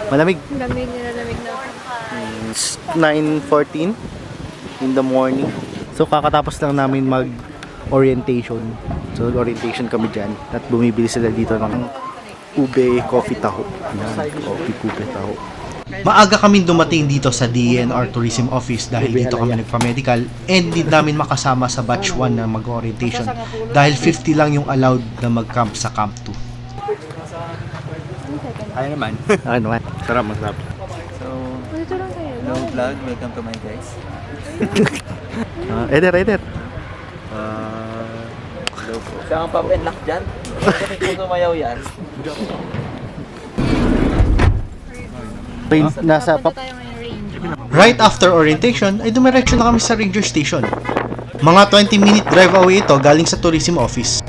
Malamig. Lamig na ako. It's 9:14 in the morning. So kakatapos lang namin mag-orientation. So orientation kami dyan. At bumibili sila dito ng ube coffee taho. Yan, coffee ube taho. Maaga kami dumating dito sa DENR Tourism Office dahil dito kami nagpa-medical and hindi namin makasama sa batch 1 na mag-orientation dahil 50 lang yung allowed na mag-camp sa camp 2. Ayaw naman. Ano naman? Sarap, masarap. So, Dito lang kayo. hello vlog, welcome to my guys. Eder. Hello po. Siya ang pap-and-lock dyan. Bakit kung sumayaw yan? Nasa Punta tayo ngayon range. Right after orientation ay dumiretso na kami sa ranger station. Mga 20-minute drive away ito galing sa tourism office.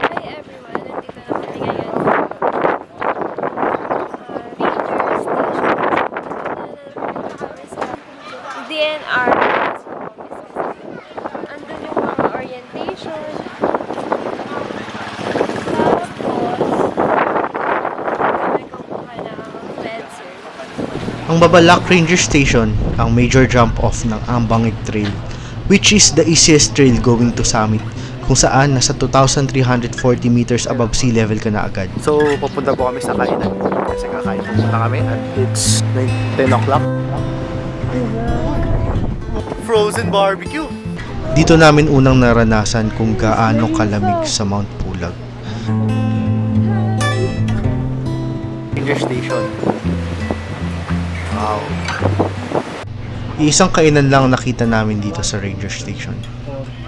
Hi everyone, nandito na kami ngayon sa DNR. Andun yung mga orientation. Tapos, kami kukuha ng fencer. Ang Babalak Ranger Station ang major jump-off ng Ambangig Trail, which is the easiest trail going to summit, kung saan nasa 2,340 meters above sea level ka na agad. So, pupunta po kami sa kainan. Kasi kakain po muna kami at it's 10 o'clock. Frozen barbecue! Dito namin unang naranasan kung gaano kalamig sa Mount Pulag. Ranger Station. Wow. Iisang kainan lang nakita namin dito sa Ranger Station.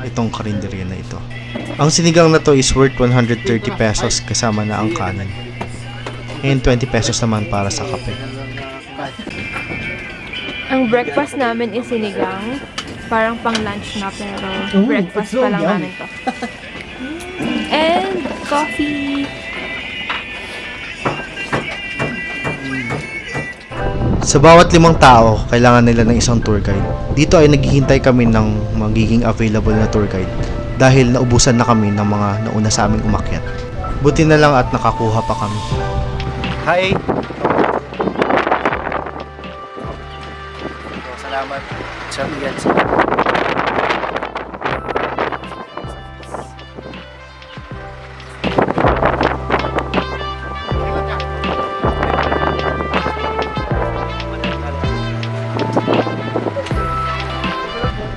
Itong karinderya na ito. Ang sinigang na to is worth 130 pesos kasama na ang kanin. And 20 pesos naman para sa kape. Ang breakfast namin is sinigang. Parang pang lunch na pero breakfast pa lang namin to. And coffee. Sa bawat 5 tao, kailangan nila ng isang tour guide. Dito ay naghihintay kami ng magiging available na tour guide dahil naubusan na kami ng mga nauna sa aming umakyat. Buti na lang at nakakuha pa kami. Hi! Salamat. Salamat.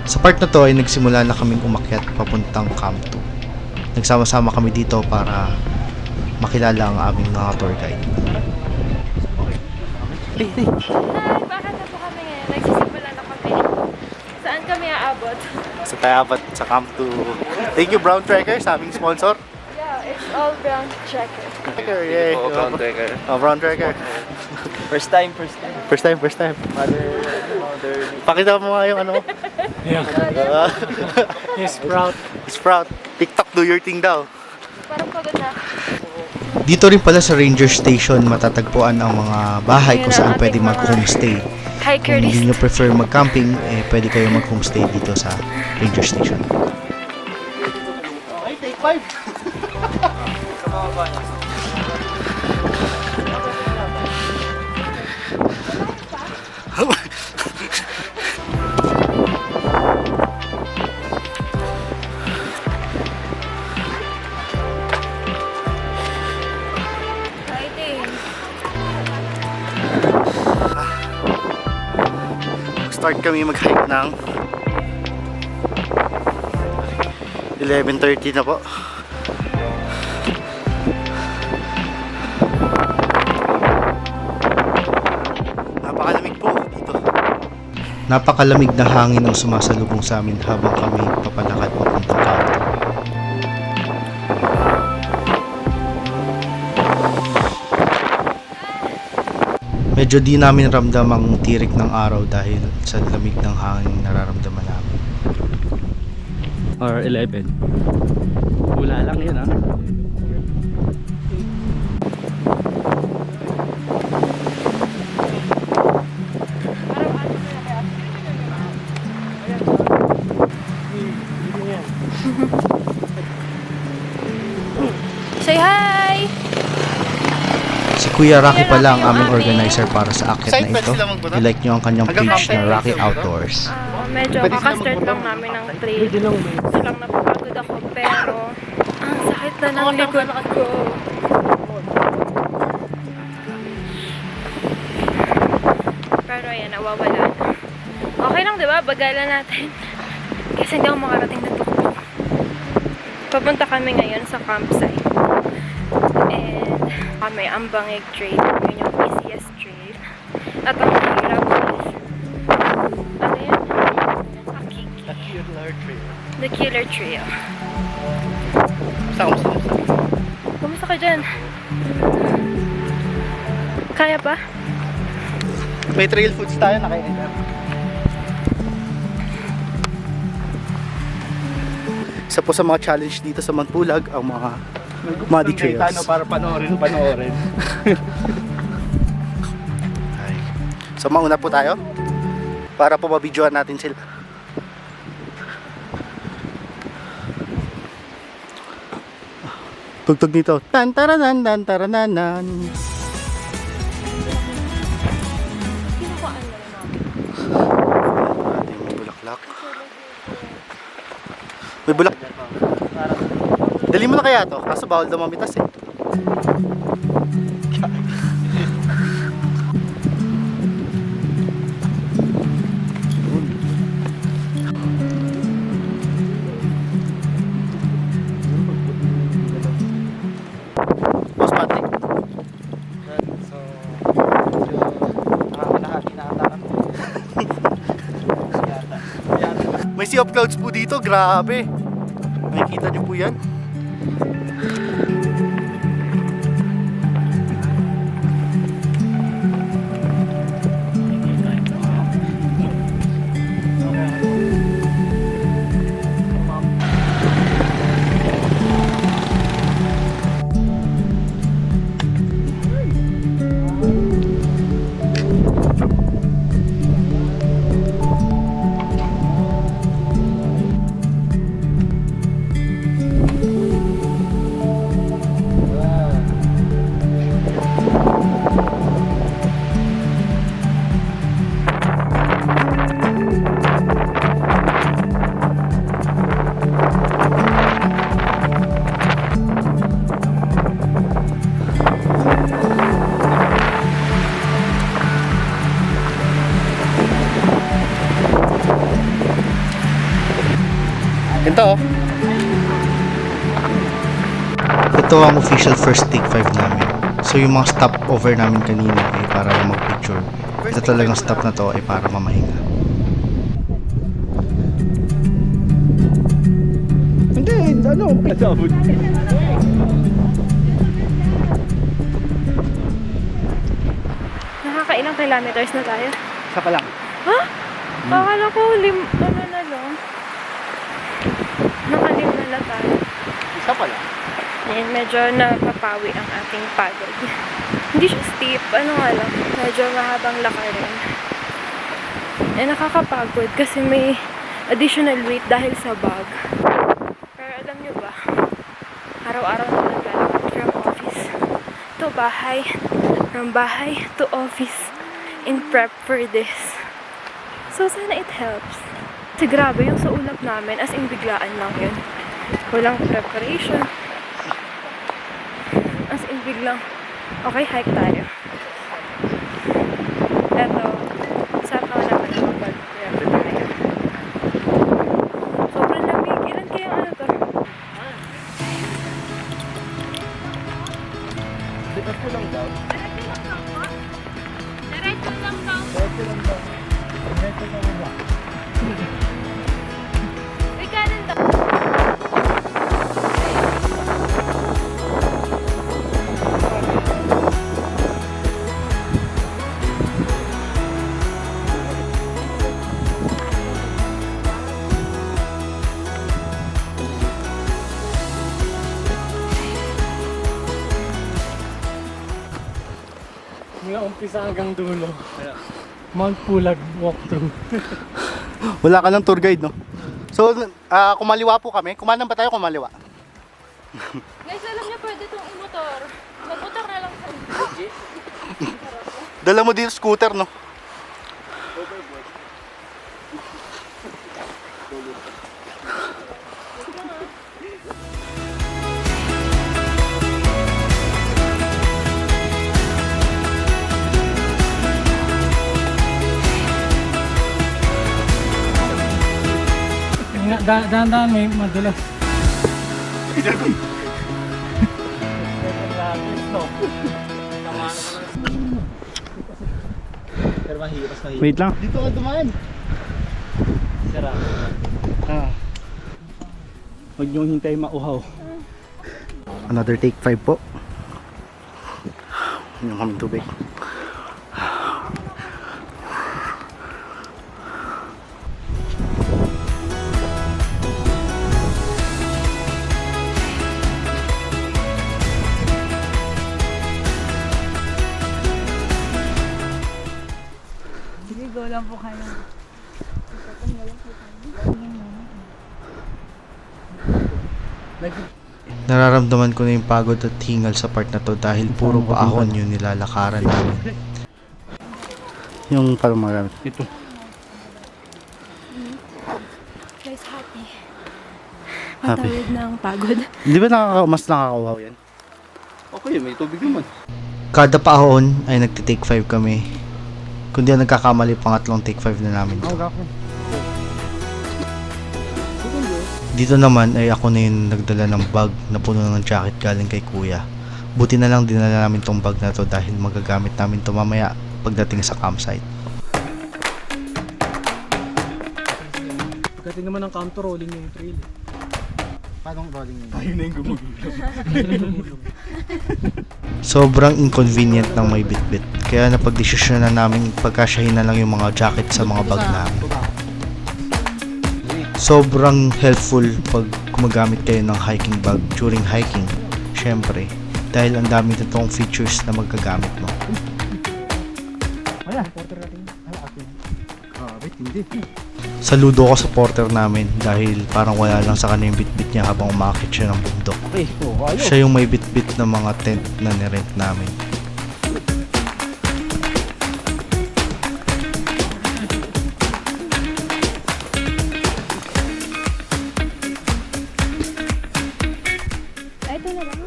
Sa part na to ay nagsimula na kaming umakyat papuntang Camp 2. Nagsama-sama kami dito para makilala ang aming mga tour guide. Hi, bakit na po kami ngayon? Nagsisimula na kami. Saan kami aabot? Sa Tayabat, sa Camp 2. Thank you Brown Trekker sa aming sponsor. Yeah, it's all brown checker. Trekker, yay! Oo, Brown Trekker. Oh, Brown Trekker. First time. First time. Mother. Pakita mo nga yung ano. Yes, Sprout. Sprout. TikTok, do your thing daw. Parang pagod na. Dito rin pala sa Ranger Station matatagpuan ang mga bahay kung saan pwede mag-homestay. Hiker Kung hindi list. nyo prefer mag-camping, pwede kayo mag-homestay dito sa Ranger Station. Ay, take 5! Exciting. Start kami mag-hike ng 11:30 na po. Napakalamig po dito. Napakalamig na hangin ang sumasalubong sa amin habang kami papalakad papuntang Camp 2. Medyo di namin ramdam ang tirik ng araw dahil sa lamig ng hangin nararamdaman namin. Or 11. Wala lang yun, ah. Say hi! Si Kuya Rocky pala ang aming organizer para sa akit Side na pwede ito. sila magbunot? I-like nyo ang kanyang Hanggang page na camping Rocky sila Outdoors. Medyo Pwede sila kakastart lang magbaba. namin ng trail. Gusto lang napapagod ako, pero ang sakit na ng likod ko. Pero ayan, nawawala. Okay lang, di ba? Bagalan natin. Kasi hindi ako makarating na tuktok. Papunta kami ngayon sa campsite. And kami ang Bangig Trail. Yun yung easiest trail. At ang hirap is ano yan? Akiki. The Killer Trail. Kumusta ka dyan? Kaya pa? May trail foods tayo na kaya. Isa po sa mga challenge dito sa Mantpulag ang mga muddy trails. Para panoorin. Ay. So mauna po tayo para po mabidyohan natin sila. Tugtog nito. Tan taranan tan tarananan. Ating bulaklak. May bulak. Dali mo na kaya to, kaso bawal daw mamitas eh. Boss Patrick. So, nakakalahati na ata kami. May sea of clouds po dito, grabe. Makikita niyo po yan. Ito, Ito ang official first take 5 namin. So yung mga stopover namin kanina ay para lang mag-picture. Ito talagang stop na to ay para mamahinga. hindi, ano, Nakakailang kilometers na tayo? isa pa lang. Ha? Akala ko ano na lang. Nakalim na lang tayo. Isa pa lang. Ayan, medyo napapawi ang ating pagod. Hindi siya steep, ano nga lang. Medyo mahabang lakarin. Eh, nakakapagod kasi may additional weight dahil sa bag. Pero alam nyo ba, araw-araw na naglalakad from office to bahay, from bahay to office in prep for this. So, sana it helps. Kasi grabe yung sa ulap namin, as in biglaan lang yun. Walang preparation. As in biglang, okay, hike tayo. Eto, somehow naman mag-prep tayo. Sobrang lamig. Ilan kaya ano to? Diretso lang daw. Diretso lang daw. Diretso lang daw. Uy, kanan daw. Mula umpisa hanggang dulo. Mount Pulag walkthrough. Wala ka ng tour guide, no? So, kumaliwa po kami. Kumanan ba tayo kumaliwa? Guys, alam niyo pwede itong i-motor. Mag-motor na lang sa Dala mo dito scooter, no? Dahan-dahan may madulas. Pero mahirap, mahirap. Wait lang. Dito ka dumaan. Sira. Huwag niyong hintay mauhaw. Another take 5 po. Yung kaming tubig. Sige, go lang po kayo. Nararamdaman ko na yung pagod at hingal sa part na to dahil puro paahon yung nilalakaran namin. Yung parang marami. Ito. Guys, happy. Happy. Matawid na ang pagod. Di ba mas nakakauhaw yan? Okay, may tubig naman. Kada paahon ay nagti-take 5 kami. Kung di ako nagkakamali, pangatlong take 5 na namin to. Dito naman ay ako na yung nagdala ng bag na puno ng jacket galing kay kuya. Buti na lang dinala namin tong bag na to dahil magagamit namin to mamaya pagdating sa campsite. Pagdating naman ng kanto, rolling yung trail. Paano rolling yun? Ayun na yung gumugulong. Sobrang inconvenient ng may bitbit. Kaya napagdesisyon na namin pagkasyahin na lang yung mga jacket sa mga bag namin. Sobrang helpful pag gumagamit kayo ng hiking bag during hiking. Syempre, dahil ang dami nitong features na magagamit mo. Ayan, porter natin. Akin. Wait, hindi. Saludo ko sa porter namin dahil parang wala lang sa kanya yung bitbit niya habang umakit siya ng bundok. Okay, ayos. Siya yung may bitbit ng mga tent na nirent namin. Ay, ito na lang.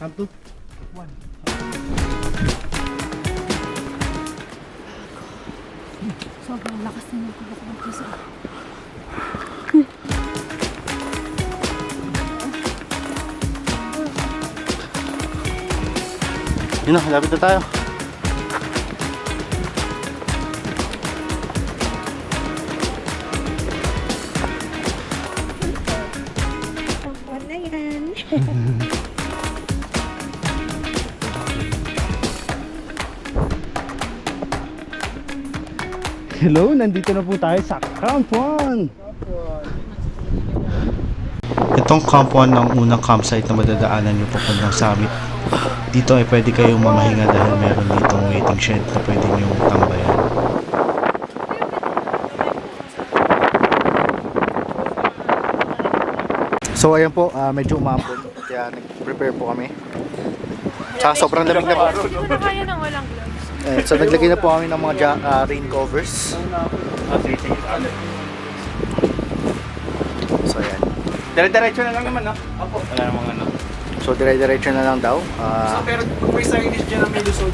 Camp 2? Sobrang lakas na ng kubak ng puso. Yun na, lapit na tayo. Wala yan. Hello, nandito na po tayo sa Camp 1. Itong Camp 1 ang unang campsite na madadaanan nyo papuntang summit. Dito ay pwede kayong mamahinga dahil meron ditong waiting shed na pwede nyo tambayan. So ayan po, medyo umambon kaya nag-prepare po kami. Tsaka sobrang lamig na po. Hindi ko na kaya nang walang gloves. So naglagay na po kami ng mga rain covers. So ayan. Dire-diretso na lang naman, no? Opo. Wala namang ano. So dire-diretso na lang daw. Pero kung may signage dyan na may lusod,